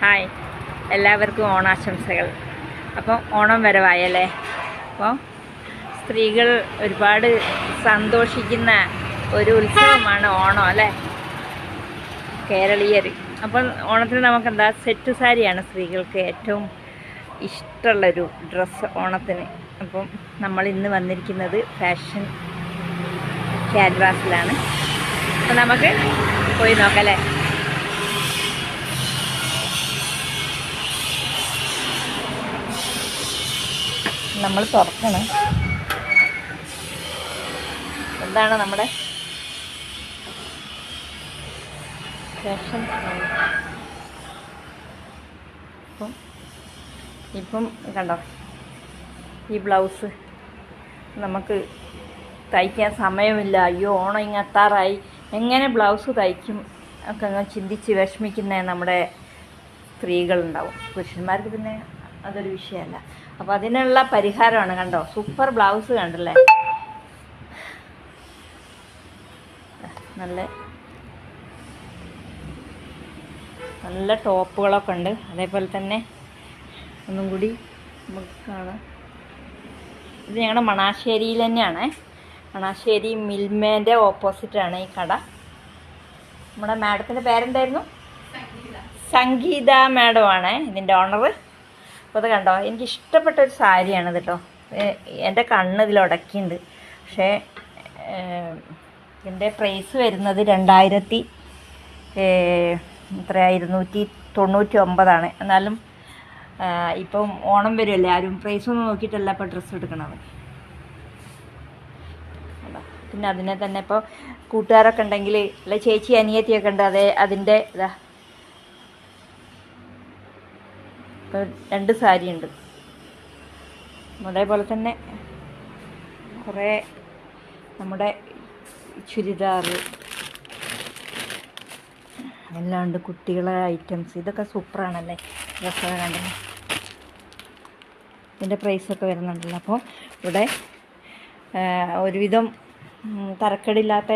Hi, എല്ലാവർക്കും ഓണാശംസകൾ. അപ്പോൾ ഓണം വരവായല്ലേ. അപ്പോൾ സ്ത്രീകൾ ഒരുപാട് സന്തോഷിക്കുന്ന ഒരു ഉത്സവമാണ് ഓണം അല്ലേ, കേരളീയർ. അപ്പം ഓണത്തിന് നമുക്കെന്താ, സെറ്റ് സാരിയാണ് സ്ത്രീകൾക്ക് ഏറ്റവും ഇഷ്ടമുള്ളൊരു ഡ്രസ്സ് ഓണത്തിന്. അപ്പം നമ്മൾ ഇന്ന് വന്നിരിക്കുന്നത് ഫാഷൻ ക്യാൻവാസിലാണ്. അപ്പം നമുക്ക് പോയി നോക്കാം അല്ലേ. നമ്മൾ തുറക്കണം. എന്താണ് നമ്മുടെ ഫാഷൻ. ഇപ്പം കണ്ടോ, ഈ ബ്ലൗസ് നമുക്ക് തയ്ക്കാൻ സമയമില്ല. അയ്യോ, ഓണം ഇങ്ങെത്താറായി, എങ്ങനെ ബ്ലൗസ് തയ്ക്കും ഒക്കെ അങ്ങ് ചിന്തിച്ച് വിഷമിക്കുന്ന നമ്മുടെ സ്ത്രീകളുണ്ടാവും. പുരുഷന്മാർക്ക് പിന്നെ അതൊരു വിഷയമല്ല. അപ്പോൾ അതിനുള്ള പരിഹാരമാണ്. കണ്ടോ, സൂപ്പർ ബ്ലൗസ് കണ്ടല്ലേ, നല്ല നല്ല ടോപ്പുകളൊക്കെ ഉണ്ട്. അതേപോലെ തന്നെ ഒന്നും കൂടി നമുക്ക് കാണാം. ഇത് ഞങ്ങളുടെ മണാശ്ശേരിയിൽ തന്നെയാണ്. മണാശ്ശേരി മിൽമേൻ്റെ ഓപ്പോസിറ്റാണ് ഈ കട. നമ്മുടെ മാഡത്തിൻ്റെ പേരെന്തായിരുന്നു? സംഗീത മാഡമാണ് ഇതിൻ്റെ ഓണർ. അപ്പോൾ അത് കണ്ടോ, എനിക്കിഷ്ടപ്പെട്ടൊരു സാരിയാണിത് കേട്ടോ. എൻ്റെ കണ്ണ് ഇതിൽ ഉടക്കിയിട്ടുണ്ട്. പക്ഷേ ഇതിൻ്റെ പ്രൈസ് വരുന്നത് 2,299. എന്നാലും ഇപ്പം ഓണം വരുമല്ലേ, ആരും പ്രൈസൊന്നും നോക്കിയിട്ടല്ല ഇപ്പോൾ ഡ്രസ്സ് എടുക്കണത്. പിന്നെ അതിനെ തന്നെ ഇപ്പോൾ കൂട്ടുകാരൊക്കെ ഉണ്ടെങ്കിൽ, അല്ല ചേച്ചി അനിയത്തിയൊക്കെ ഉണ്ട്, അതിൻ്റെ ഇതാ ഇപ്പോൾ 2 സാരി ഉണ്ട്. അതേപോലെ തന്നെ കുറേ നമ്മുടെ ചുരിദാറ് എല്ലാം ഉണ്ട്. കുട്ടികളെ ഐറ്റംസ് ഇതൊക്കെ സൂപ്പറാണല്ലേ, ഡ്രസ്സൊക്കെ കണ്ടല്ലോ. ഇതിൻ്റെ പ്രൈസൊക്കെ വരുന്നുണ്ടല്ലോ. അപ്പോൾ ഇവിടെ ഒരുവിധം തരക്കേടില്ലാത്ത